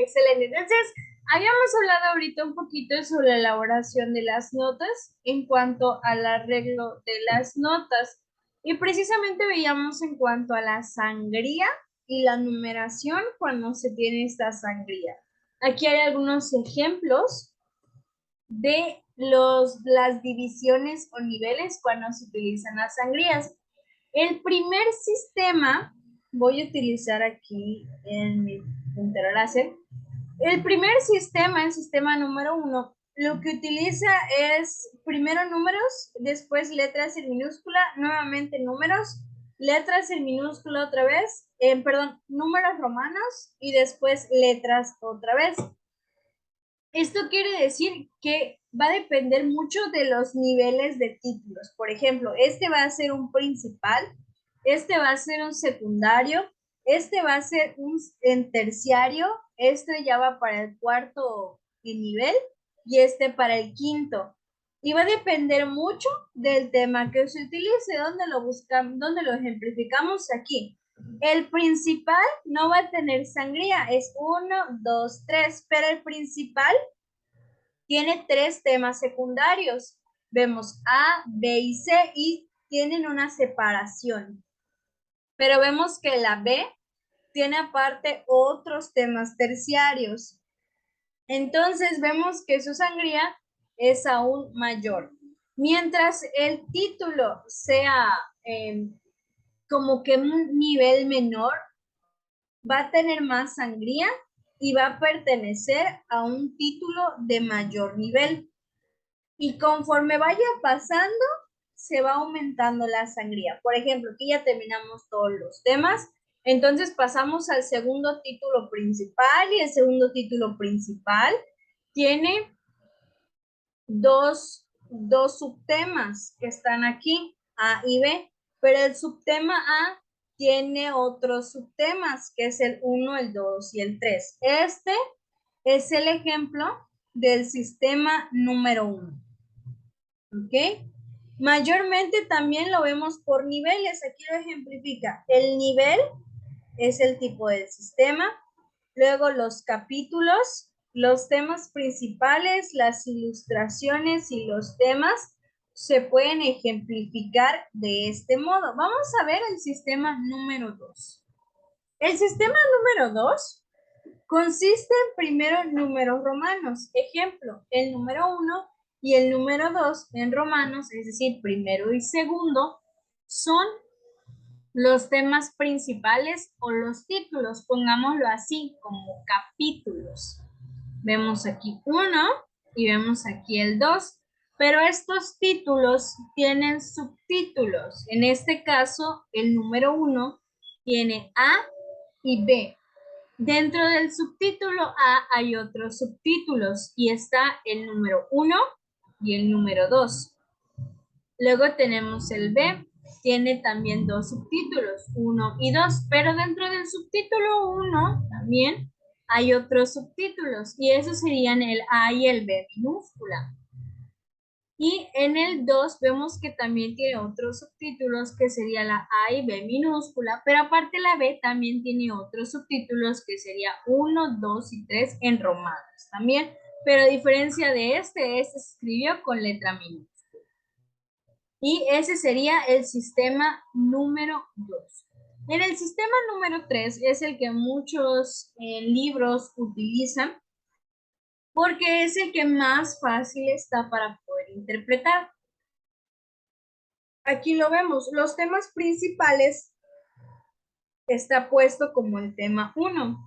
Excelente. Entonces, habíamos hablado ahorita un poquito sobre la elaboración de las notas en cuanto al arreglo de las notas. Y precisamente veíamos en cuanto a la sangría y la numeración cuando se tiene esta sangría. Aquí hay algunos ejemplos de las divisiones o niveles cuando se utilizan las sangrías. El primer sistema, voy a utilizar aquí en mi puntero láser. El primer sistema, el sistema número 1, lo que utiliza es primero números, después letras en minúscula, nuevamente números, letras en minúscula otra vez, perdón, números romanos y después letras otra vez. Esto quiere decir que va a depender mucho de los niveles de títulos. Por ejemplo, este va a ser un principal, este va a ser un secundario, este va a ser un en terciario, este ya va para el cuarto nivel y este para el quinto. Y va a depender mucho del tema que se utilice, donde lo buscamos, donde lo ejemplificamos aquí. El principal no va a tener sangría, es 1, 2, 3, pero el principal tiene 3 temas secundarios. Vemos A, B y C y tienen una separación. Pero vemos que la B tiene aparte otros temas terciarios. Entonces vemos que su sangría es aún mayor. Mientras el título sea como que un nivel menor, va a tener más sangría y va a pertenecer a un título de mayor nivel. Y conforme vaya pasando, se va aumentando la sangría. Por ejemplo, aquí ya terminamos todos los temas. Entonces pasamos al segundo título principal y el segundo título principal tiene dos subtemas que están aquí, A y B, pero el subtema A tiene otros subtemas, que es el 1, el 2 y el 3. Este es el ejemplo del sistema número 1. ¿Ok? Mayormente también lo vemos por niveles. Aquí lo ejemplifica. El nivel es el tipo del sistema. Luego los capítulos, los temas principales, las ilustraciones y los temas se pueden ejemplificar de este modo. Vamos a ver el sistema número 2. El sistema número 2 consiste en primero números romanos. Ejemplo, el número 1 y el número 2 en romanos, es decir, primero y segundo, son los temas principales o los títulos, pongámoslo así, como capítulos. Vemos aquí uno y vemos aquí el 2, pero estos títulos tienen subtítulos. En este caso, el número 1 tiene A y B. Dentro del subtítulo A hay otros subtítulos y está el número 1 y el número 2. Luego tenemos el B, tiene también dos subtítulos, 1 y 2, pero dentro del subtítulo 1 también hay otros subtítulos y esos serían el A y el B minúscula. Y en el 2 vemos que también tiene otros subtítulos que sería la A y B minúscula, pero aparte la B también tiene otros subtítulos que sería 1, 2 y 3 en romanos también, pero a diferencia de este se escribió con letra minúscula. Y ese sería el sistema número 2. En el sistema número 3 es el que muchos libros utilizan porque es el que más fácil está para poder interpretar. Aquí lo vemos, los temas principales está puesto como el tema 1.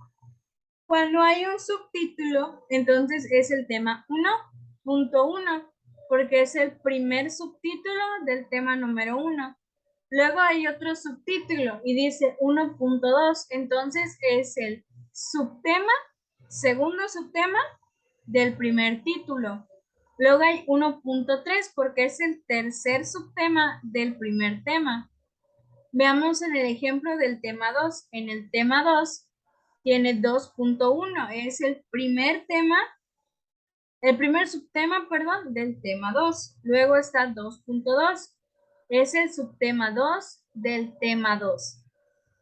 Cuando hay un subtítulo, entonces es el tema 1.1, porque es el primer subtítulo del tema número 1. Luego hay otro subtítulo y dice 1.2, entonces es el subtema, segundo subtema del primer título. Luego hay 1.3 porque es el tercer subtema del primer tema. Veamos en el ejemplo del tema 2. En el tema 2 tiene 2.1, es el primer tema, el primer subtema, perdón, del tema 2. Luego está 2.2, es el subtema 2 del tema 2.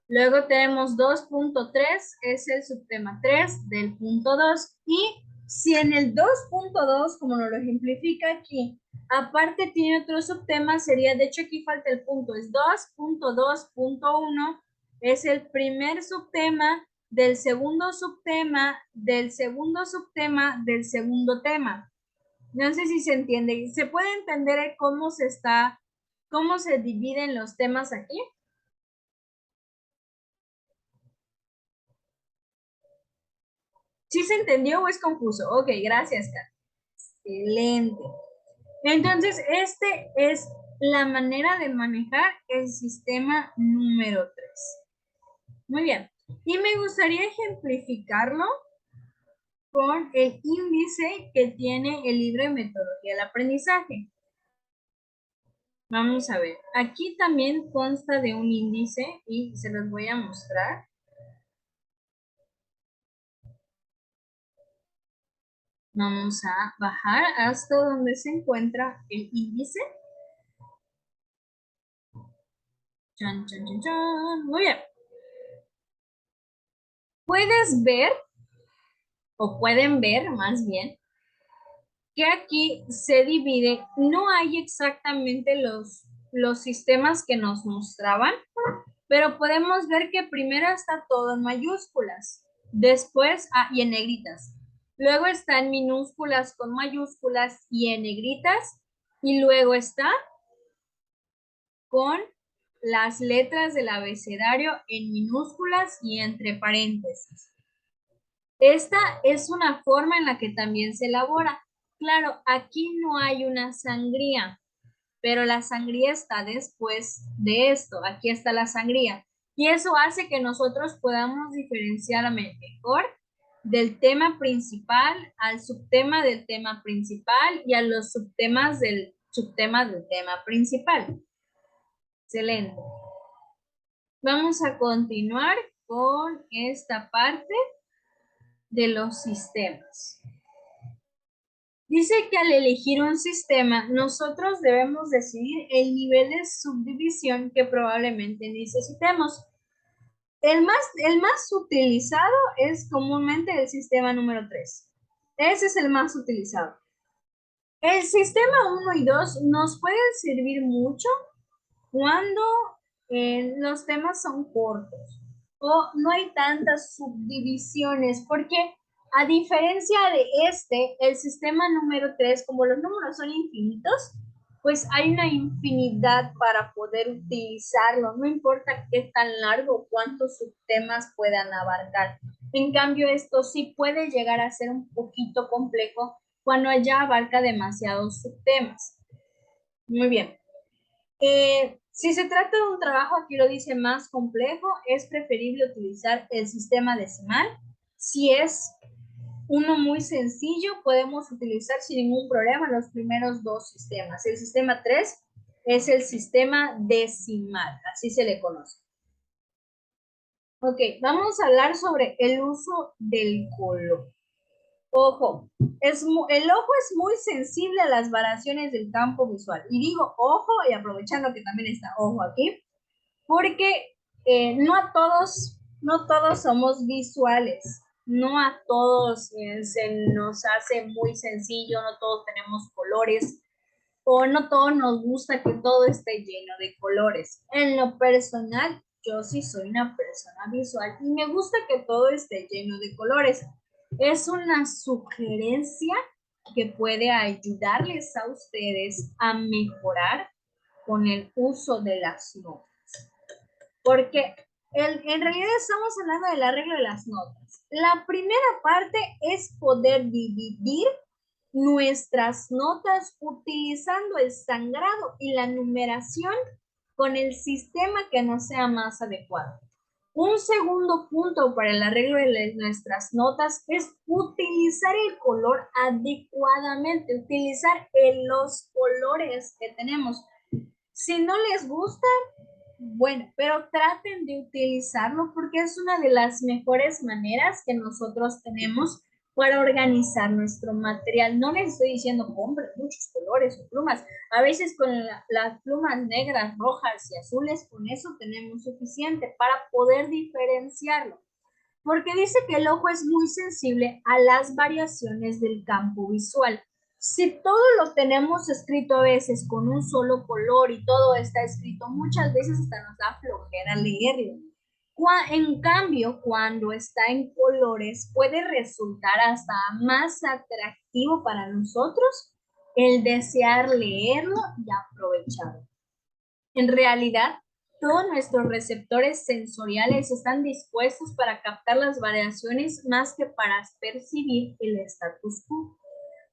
Luego tenemos 2.3, es el subtema 3 del punto 2. Y si en el 2.2, como nos lo ejemplifica aquí, aparte tiene otro subtema, sería, de hecho aquí falta el punto, es 2.2.1, es el primer subtema del segundo subtema, del segundo subtema, del segundo tema. No sé si se entiende. ¿Se puede entender cómo se dividen los temas aquí? ¿Sí se entendió o es confuso? Ok, gracias, Kat. Excelente. Entonces, este es la manera de manejar el sistema número 3. Muy bien. Y me gustaría ejemplificarlo con el índice que tiene el libro de metodología del aprendizaje. Vamos a ver. Aquí también consta de un índice y se los voy a mostrar. Vamos a bajar hasta donde se encuentra el índice. Chan, chan, chan, chan. Muy bien. Puedes ver, o pueden ver más bien, que aquí se divide, no hay exactamente los sistemas que nos mostraban, pero podemos ver que primero está todo en mayúsculas, después, y en negritas. Luego está en minúsculas con mayúsculas y en negritas, y luego está con las letras del abecedario en minúsculas y entre paréntesis. Esta es una forma en la que también se elabora. Claro, aquí no hay una sangría, pero la sangría está después de esto. Aquí está la sangría. Y eso hace que nosotros podamos diferenciar mejor del tema principal al subtema del tema principal y a los subtemas del subtema del tema principal. Excelente. Vamos a continuar con esta parte de los sistemas. Dice que al elegir un sistema, nosotros debemos decidir el nivel de subdivisión que probablemente necesitemos. El más utilizado es comúnmente el sistema número 3. Ese es el más utilizado. El sistema uno y 2 nos pueden servir mucho cuando los temas son cortos o no hay tantas subdivisiones, porque a diferencia de el sistema número 3 como los números son infinitos, pues hay una infinidad para poder utilizarlo, no importa qué tan largo o cuántos subtemas puedan abarcar. En cambio, esto sí puede llegar a ser un poquito complejo cuando ya abarca demasiados subtemas. Muy bien. Si se trata de un trabajo, aquí lo dice más complejo, es preferible utilizar el sistema decimal. Si es uno muy sencillo, podemos utilizar sin ningún problema los primeros dos sistemas. El sistema 3 es el sistema decimal, así se le conoce. Ok, vamos a hablar sobre el uso del color. Ojo, el ojo es muy sensible a las variaciones del campo visual. Y digo ojo, y aprovechando que también está ojo aquí, porque no todos somos visuales, no a todos se nos hace muy sencillo, no todos tenemos colores, o no todos nos gusta que todo esté lleno de colores. En lo personal, yo sí soy una persona visual y me gusta que todo esté lleno de colores. Es una sugerencia que puede ayudarles a ustedes a mejorar con el uso de las notas. Porque en realidad estamos hablando del arreglo de las notas. La primera parte es poder dividir nuestras notas utilizando el sangrado y la numeración con el sistema que nos sea más adecuado. Un segundo punto para el arreglo de nuestras notas es utilizar el color adecuadamente, utilizar los colores que tenemos. Si no les gusta, bueno, pero traten de utilizarlo porque es una de las mejores maneras que nosotros tenemos para organizar nuestro material. No les estoy diciendo compren muchos colores o plumas. A veces con las plumas negras, rojas y azules, con eso tenemos suficiente para poder diferenciarlo. Porque dice que el ojo es muy sensible a las variaciones del campo visual. Si todo lo tenemos escrito a veces con un solo color y todo está escrito, muchas veces hasta nos da flojera leerlo. En cambio, cuando está en colores, puede resultar hasta más atractivo para nosotros el desear leerlo y aprovecharlo. En realidad, todos nuestros receptores sensoriales están dispuestos para captar las variaciones más que para percibir el status quo.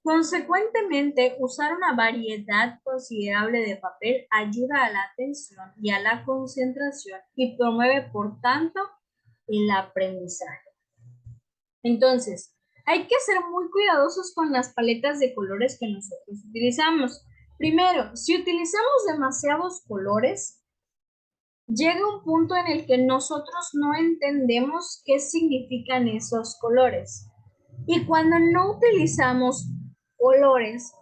Consecuentemente, usar una variedad considerable de papel ayuda a la atención y a la concentración y promueve, por tanto, el aprendizaje. Entonces, hay que ser muy cuidadosos con las paletas de colores que nosotros utilizamos. Primero, si utilizamos demasiados colores, llega un punto en el que nosotros no entendemos qué significan esos colores. Y cuando no utilizamos colores,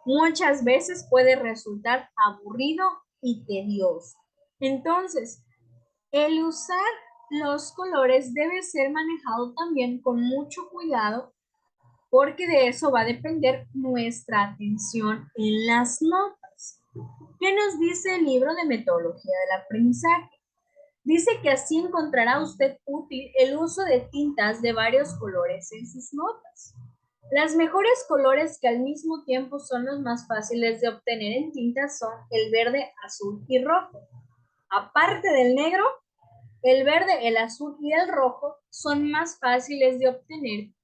muchas veces puede resultar aburrido y tedioso. Entonces, el usar los colores debe ser manejado también con mucho cuidado porque de eso va a depender nuestra atención en las notas. ¿Qué nos dice el libro de metodología del aprendizaje? Dice que así encontrará usted útil el uso de tintas de varios colores en sus notas. Las mejores colores que al mismo tiempo son los más fáciles de obtener en tintas son el verde, azul y rojo. Aparte del negro, el verde, el azul y el rojo son más fáciles de obtener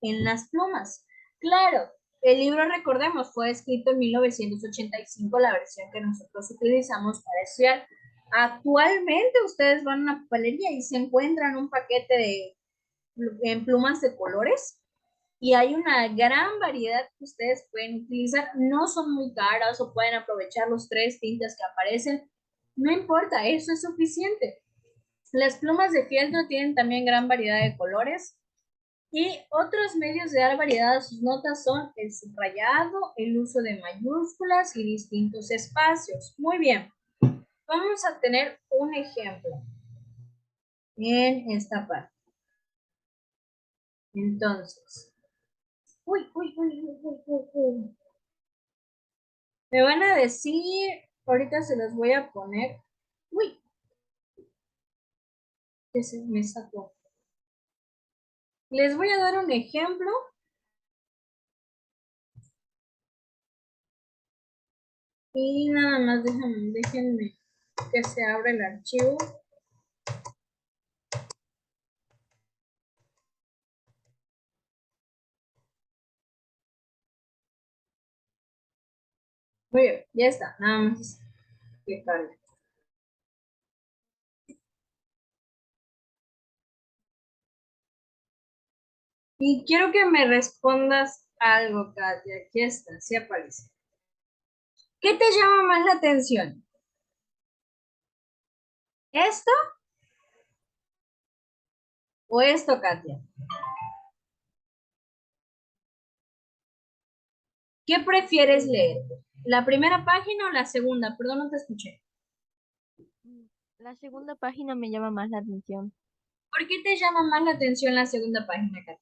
en las plumas. Claro, el libro, recordemos, fue escrito en 1985, la versión que nosotros utilizamos para estudiar. Actualmente ustedes van a una papelería y se encuentran un paquete en plumas de colores y hay una gran variedad que ustedes pueden utilizar. No son muy caras o pueden aprovechar los 3 tintas que aparecen. No importa, eso es suficiente. Las plumas de fieltro tienen también gran variedad de colores. Y otros medios de dar variedad a sus notas son el subrayado, el uso de mayúsculas y distintos espacios. Muy bien, vamos a tener un ejemplo en esta parte. Entonces, me van a decir, ahorita se los voy a poner, uy, que se me sacó. Les voy a dar un ejemplo y nada más déjenme que se abra el archivo. Muy bien, ya está, nada más que cargue. Y quiero que me respondas algo, Katia. Aquí está, sí aparece. ¿Qué te llama más la atención? ¿Esto o esto, Katia? ¿Qué prefieres leer? ¿La primera página o la segunda? Perdón, no te escuché. La segunda página me llama más la atención ¿Por qué te llama más la atención la segunda página, Katia?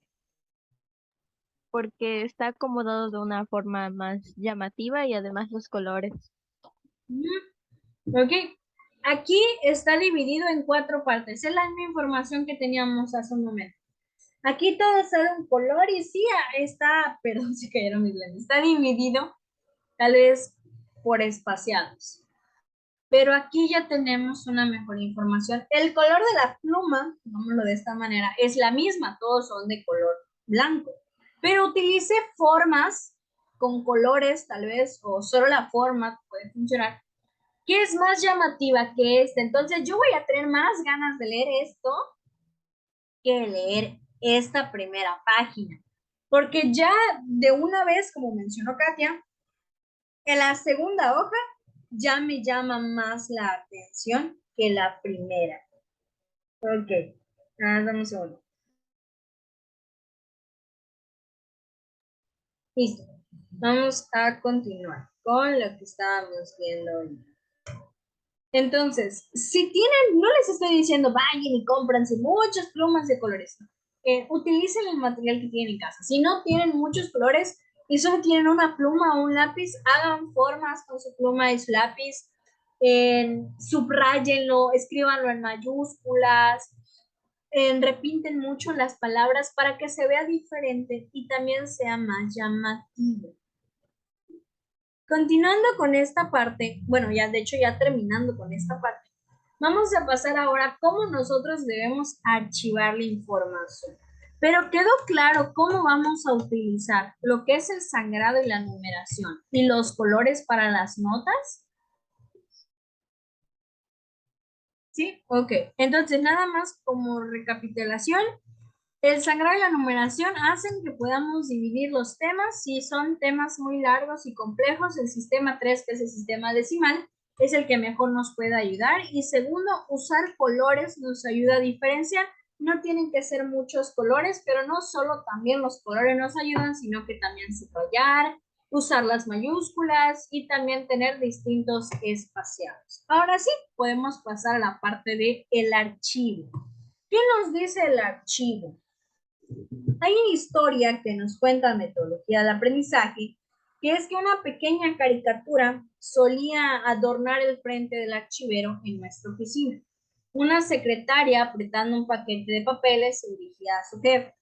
porque está acomodado de una forma más llamativa y además los colores. Ok. Aquí está dividido en 4 partes. Es la misma información que teníamos hace un momento. Aquí todo está de un color y sí, está, perdón, se cayeron mis lentes. Está dividido tal vez por espaciados. Pero aquí ya tenemos una mejor información. El color de la pluma, digámoslo de esta manera, es la misma, todos son de color blanco. Pero utilice formas con colores, tal vez, o solo la forma puede funcionar, que es más llamativa que esta. Entonces, yo voy a tener más ganas de leer esto que leer esta primera página. Porque ya de una vez, como mencionó Katia, en la segunda hoja ya me llama más la atención que la primera. Ok, dame un segundo. Listo. Vamos a continuar con lo que estábamos viendo hoy. Entonces, si tienen, no les estoy diciendo vayan y cómpranse muchas plumas de colores. No. Utilicen el material que tienen en casa. Si no tienen muchos colores y solo tienen una pluma o un lápiz, hagan formas con su pluma y su lápiz. Subrayenlo, escríbanlo en mayúsculas, repinten mucho las palabras para que se vea diferente y también sea más llamativo. Continuando con esta parte, bueno, ya de hecho ya terminando con esta parte, vamos a pasar ahora a cómo nosotros debemos archivar la información. Pero quedó claro cómo vamos a utilizar lo que es el sangrado y la numeración y los colores para las notas. ¿Sí? Ok. Entonces, nada más como recapitulación, el sangrado y la numeración hacen que podamos dividir los temas. Si son temas muy largos y complejos, el sistema 3, que es el sistema decimal, es el que mejor nos puede ayudar. Y segundo, usar colores nos ayuda a diferenciar. No tienen que ser muchos colores, pero no solo también los colores nos ayudan, sino que también subrayar, usar las mayúsculas y también tener distintos espaciados. Ahora sí, podemos pasar a la parte de el archivo. ¿Qué nos dice el archivo? Hay una historia que nos cuenta metodología del aprendizaje, que es que una pequeña caricatura solía adornar el frente del archivero en nuestra oficina. Una secretaria apretando un paquete de papeles se dirigía a su jefe.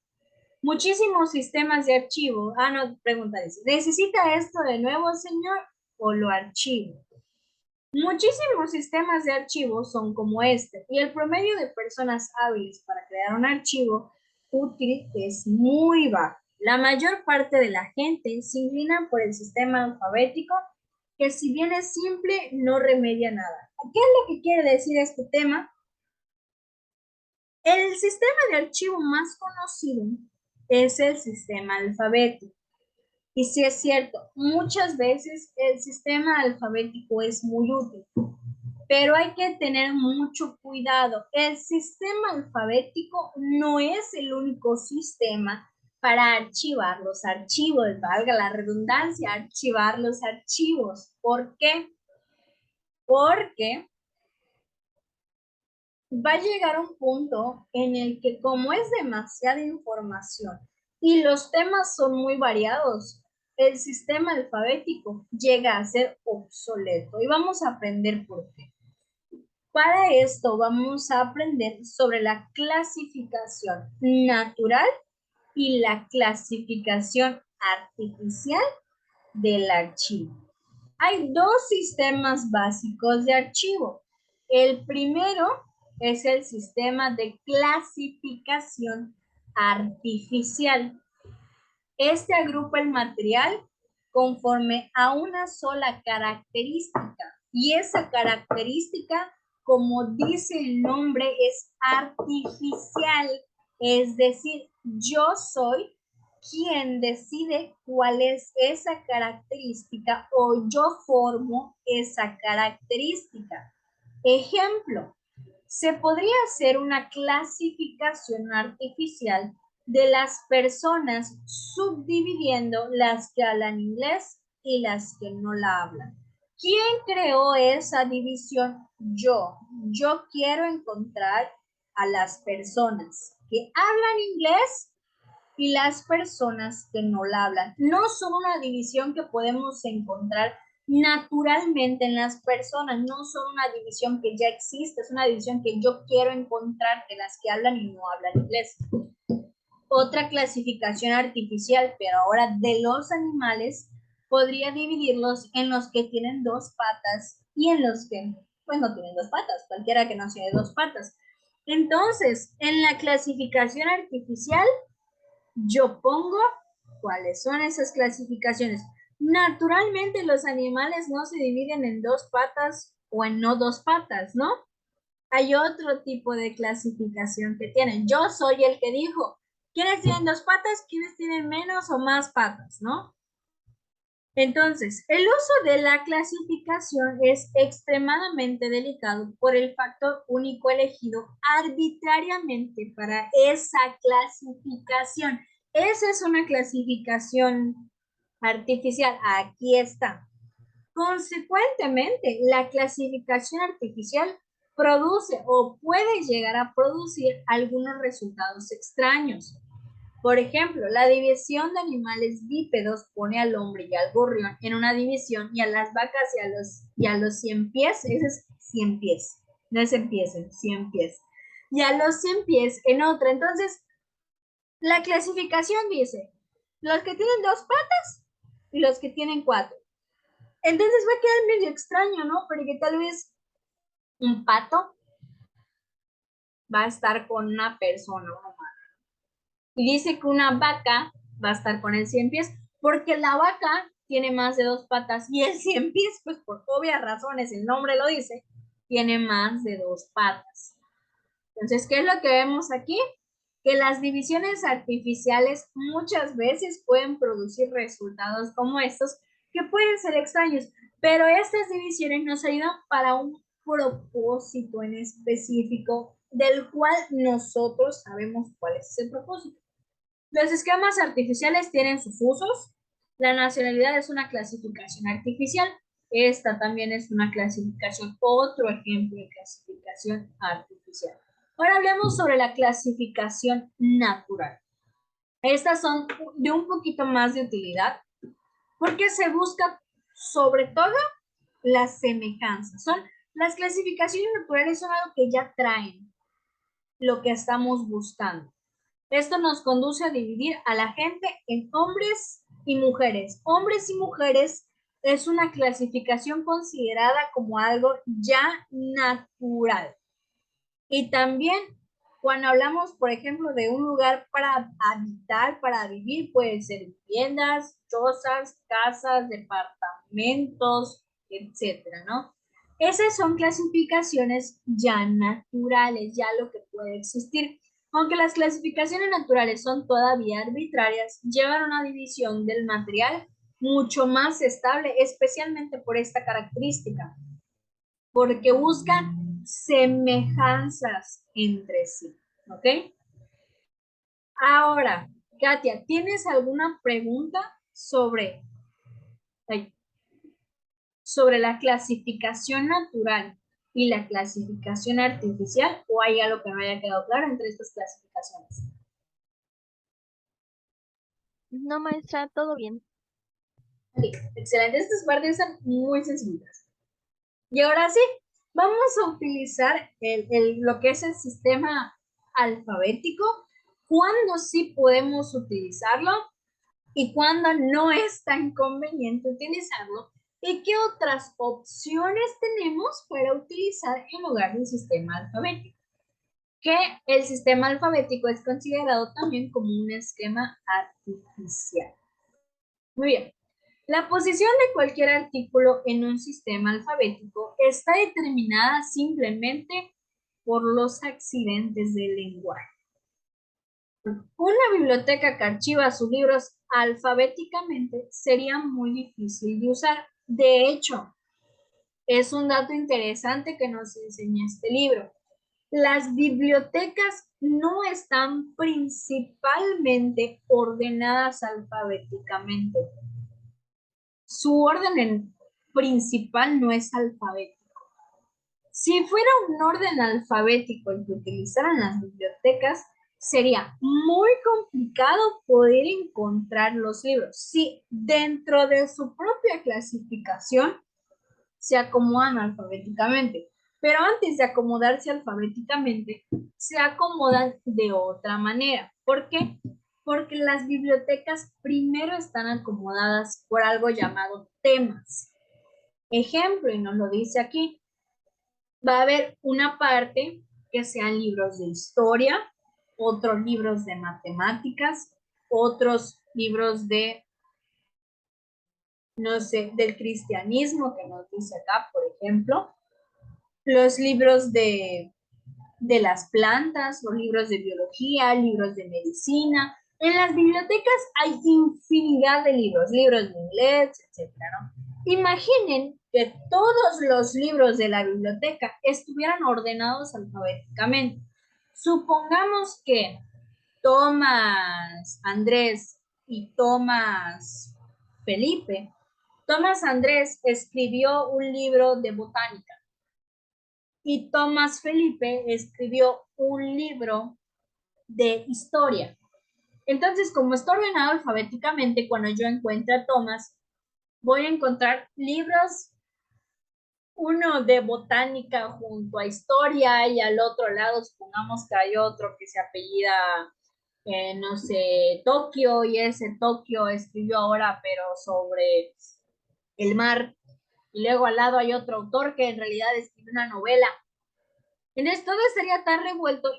Muchísimos sistemas de archivo. No, pregunta dice, ¿necesita esto de nuevo, señor? ¿O lo archivo? Muchísimos sistemas de archivo son como este, y el promedio de personas hábiles para crear un archivo útil es muy bajo. La mayor parte de la gente se inclina por el sistema alfabético, que si bien es simple, no remedia nada. ¿Qué es lo que quiere decir este tema? El sistema de archivo más conocido es el sistema alfabético. Y sí es cierto, muchas veces el sistema alfabético es muy útil, pero hay que tener mucho cuidado. El sistema alfabético no es el único sistema para archivar los archivos, valga la redundancia, archivar los archivos. ¿Por qué? Porque va a llegar un punto en el que como es demasiada información y los temas son muy variados, el sistema alfabético llega a ser obsoleto y vamos a aprender por qué. Para esto vamos a aprender sobre la clasificación natural y la clasificación artificial del archivo. Hay dos sistemas básicos de archivo. El primero es el sistema de clasificación artificial. Este agrupa el material conforme a una sola característica y esa característica, como dice el nombre, es artificial. Es decir, yo soy quien decide cuál es esa característica o yo formo esa característica. Ejemplo, se podría hacer una clasificación artificial de las personas subdividiendo las que hablan inglés y las que no la hablan. ¿Quién creó esa división? Yo. Yo quiero encontrar a las personas que hablan inglés y las personas que no la hablan. No son una división que podemos encontrar naturalmente en las personas, no son una división que ya existe, es una división que yo quiero encontrar de las que hablan y no hablan inglés. Otra clasificación artificial, pero ahora de los animales, podría dividirlos en los que tienen dos patas y en los que pues no tienen dos patas, cualquiera que no sea de dos patas. Entonces, en la clasificación artificial, yo pongo cuáles son esas clasificaciones. Naturalmente los animales no se dividen en dos patas o en no dos patas, ¿no? Hay otro tipo de clasificación que tienen. Yo soy el que dijo, ¿quiénes tienen dos patas? ¿Quiénes tienen menos o más patas, no? Entonces, el uso de la clasificación es extremadamente delicado por el factor único elegido arbitrariamente para esa clasificación. Esa es una clasificación artificial, aquí está. Consecuentemente, la clasificación artificial produce o puede llegar a producir algunos resultados extraños. Por ejemplo, la división de animales bípedos pone al hombre y al gorrión en una división y a las vacas y a los 100 pies, ese es 100 pies, no es en pies, es 100 pies, y a los 100 pies en otra. Entonces, la clasificación dice, los que tienen dos patas y los que tienen cuatro. Entonces va a quedar medio extraño, ¿no? Porque tal vez un pato va a estar con una persona, ¿no? Y dice que una vaca va a estar con el 100 pies, porque la vaca tiene más de dos patas y el 100 pies, pues por obvias razones, el nombre lo dice, tiene más de dos patas. Entonces, ¿qué es lo que vemos aquí? Que las divisiones artificiales muchas veces pueden producir resultados como estos, que pueden ser extraños, pero estas divisiones nos ayudan para un propósito en específico del cual nosotros sabemos cuál es ese propósito. Los esquemas artificiales tienen sus usos. La nacionalidad es una clasificación artificial. Esta también es una clasificación, otro ejemplo de clasificación artificial. Ahora hablemos sobre la clasificación natural. Estas son de un poquito más de utilidad porque se busca sobre todo la semejanza. Las clasificaciones naturales son algo que ya traen lo que estamos buscando. Esto nos conduce a dividir a la gente en hombres y mujeres. Hombres y mujeres es una clasificación considerada como algo ya natural. Y también cuando hablamos, por ejemplo, de un lugar para habitar, para vivir, pueden ser viviendas, chozas, casas, departamentos, etcétera, ¿no? Esas son clasificaciones ya naturales, ya lo que puede existir. Aunque las clasificaciones naturales son todavía arbitrarias, llevan una división del material mucho más estable, especialmente por esta característica, porque buscan semejanzas entre sí, ¿ok? Ahora, Katia, ¿tienes alguna pregunta ay, sobre la clasificación natural y la clasificación artificial, o hay algo que no haya quedado claro entre estas clasificaciones? No, maestra, todo bien. Ok, excelente, estas partes son muy sencillas. Y ahora sí, vamos a utilizar lo que es el sistema alfabético, cuándo sí podemos utilizarlo y cuándo no es tan conveniente utilizarlo, y qué otras opciones tenemos para utilizar en lugar del sistema alfabético. Que el sistema alfabético es considerado también como un esquema artificial. Muy bien. La posición de cualquier artículo en un sistema alfabético está determinada simplemente por los accidentes del lenguaje. Una biblioteca que archiva sus libros alfabéticamente sería muy difícil de usar. De hecho, es un dato interesante que nos enseña este libro. Las bibliotecas no están principalmente ordenadas alfabéticamente. Su orden principal no es alfabético. Si fuera un orden alfabético el que utilizaran las bibliotecas, sería muy complicado poder encontrar los libros. Si dentro de su propia clasificación se acomodan alfabéticamente, pero antes de acomodarse alfabéticamente, se acomodan de otra manera. ¿Por qué? Porque las bibliotecas primero están acomodadas por algo llamado temas. Ejemplo, y nos lo dice aquí, va a haber una parte que sean libros de historia, otros libros de matemáticas, otros libros de, no sé, del cristianismo, que nos dice acá, por ejemplo, los libros de las plantas, los libros de biología, libros de medicina. En las bibliotecas hay infinidad de libros, libros de inglés, etcétera, ¿no? Imaginen que todos los libros de la biblioteca estuvieran ordenados alfabéticamente. Supongamos que Tomás, Andrés y Tomás Felipe. Tomás Andrés escribió un libro de botánica y Tomás Felipe escribió un libro de historia. Entonces, como está ordenado alfabéticamente, cuando yo encuentre a Tomás, voy a encontrar libros, uno de botánica junto a historia y al otro lado supongamos que hay otro que se apellida, no sé, Tokio, y ese Tokio escribió ahora, pero sobre el mar. Y luego al lado hay otro autor que en realidad escribió una novela. Entonces todo estaría tan revuelto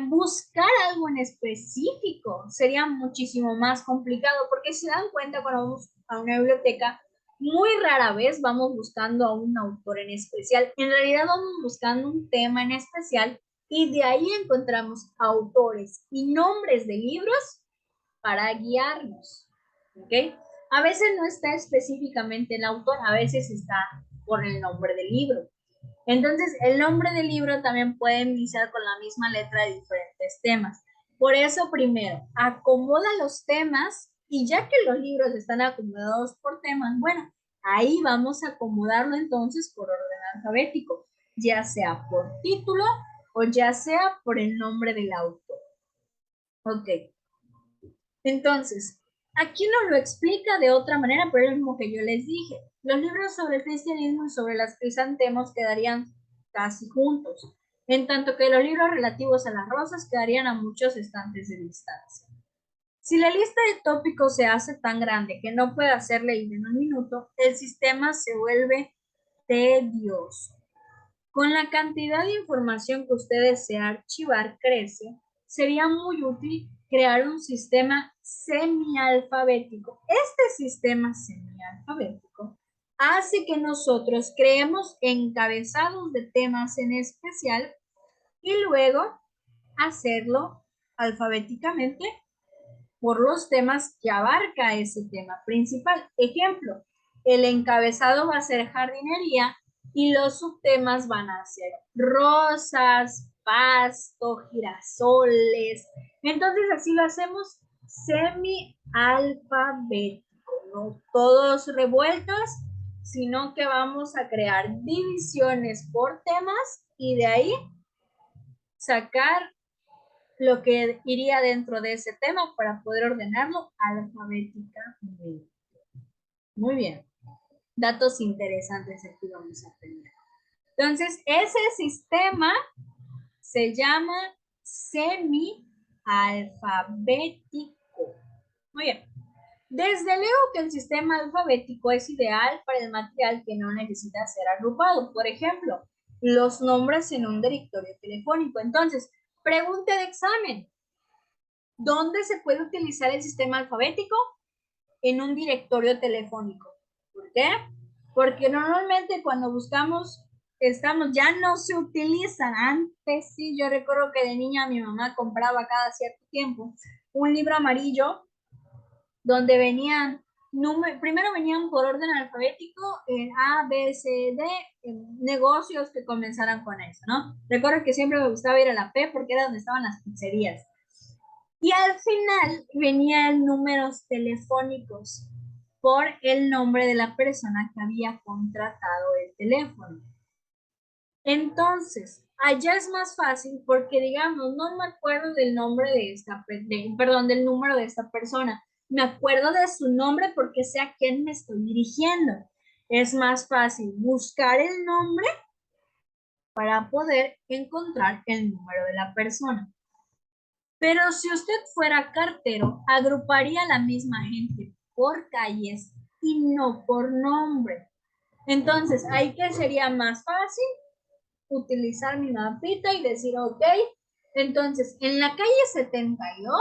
buscar algo en específico sería muchísimo más complicado, porque si se dan cuenta cuando vamos a una biblioteca, muy rara vez vamos buscando a un autor en especial. En realidad vamos buscando un tema en especial y de ahí encontramos autores y nombres de libros para guiarnos. ¿Ok? A veces no está específicamente el autor, a veces está por el nombre del libro. Entonces, el nombre del libro también puede iniciar con la misma letra de diferentes temas. Por eso, primero, acomoda los temas y ya que los libros están acomodados por temas, bueno, ahí vamos a acomodarlo entonces por orden alfabético, ya sea por título o ya sea por el nombre del autor. Ok, entonces, aquí nos lo explica de otra manera, pero es lo mismo que yo les dije. Los libros sobre el cristianismo y sobre las crisantemos quedarían casi juntos, en tanto que los libros relativos a las rosas quedarían a muchos estantes de distancia. Si la lista de tópicos se hace tan grande que no puede ser leída en un minuto, el sistema se vuelve tedioso. Con la cantidad de información que usted desea archivar crece, sería muy útil crear un sistema semialfabético. Este sistema semialfabético hace que nosotros creemos encabezados de temas en especial y luego hacerlo alfabéticamente por los temas que abarca ese tema principal. Ejemplo, el encabezado va a ser jardinería y los subtemas van a ser rosas, pasto, girasoles. Entonces así lo hacemos semi-alfabético, no todos revueltos, sino que vamos a crear divisiones por temas y de ahí sacar lo que iría dentro de ese tema para poder ordenarlo alfabéticamente. Muy bien. Datos interesantes aquí vamos a tener. Entonces, ese sistema se llama semi-alfabético. Muy bien. Desde luego que el sistema alfabético es ideal para el material que no necesita ser agrupado. Por ejemplo, los nombres en un directorio telefónico. Entonces, pregunta de examen. ¿Dónde se puede utilizar el sistema alfabético? En un directorio telefónico. ¿Por qué? Porque normalmente cuando buscamos, ya no se utilizan. Antes sí, yo recuerdo que de niña mi mamá compraba cada cierto tiempo un libro amarillo donde venían, primero venían por orden alfabético, A, B, C, D, negocios que comenzaran con eso, ¿no? Recuerdo que siempre me gustaba ir a la P porque era donde estaban las pizzerías. Y al final venían números telefónicos por el nombre de la persona que había contratado el teléfono. Entonces, allá es más fácil porque, digamos, no me acuerdo del nombre del número de esta persona. Me acuerdo de su nombre porque sé a quién me estoy dirigiendo. Es más fácil buscar el nombre para poder encontrar el número de la persona. Pero si usted fuera cartero, agruparía a la misma gente por calles y no por nombre. Entonces, ahí que sería más fácil utilizar mi mapita y decir, ok, entonces en la calle 72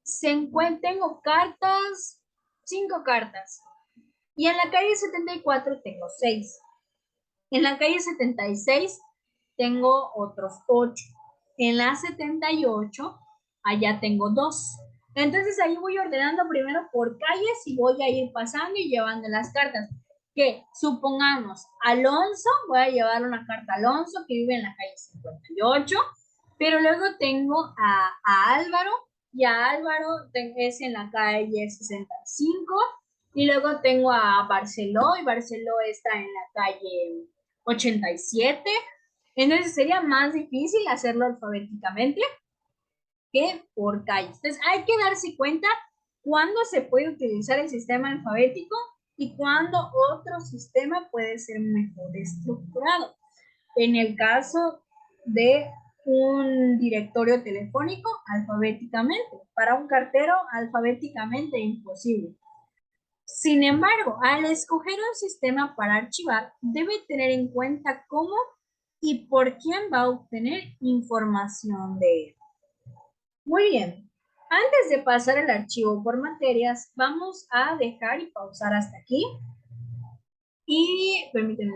se encuentran, tengo cartas, 5 cartas. Y en la calle 74 tengo 6. En la calle 76 tengo otros 8. En la 78 allá tengo 2. Entonces ahí voy ordenando primero por calles y voy a ir pasando y llevando las cartas. Que supongamos, Alonso, voy a llevar una carta a Alonso que vive en la calle 58, pero luego tengo a Álvaro y a Álvaro es en la calle 65. Y luego tengo a Barceló, y Barceló está en la calle 87. Entonces sería más difícil hacerlo alfabéticamente que por calles. Entonces hay que darse cuenta cuándo se puede utilizar el sistema alfabético y cuándo otro sistema puede ser mejor estructurado. En el caso de un directorio telefónico, alfabéticamente. Para un cartero, alfabéticamente imposible. Sin embargo, al escoger un sistema para archivar, debe tener en cuenta cómo y por quién va a obtener información de él. Muy bien. Antes de pasar el archivo por materias, vamos a dejar y pausar hasta aquí. Y permítanme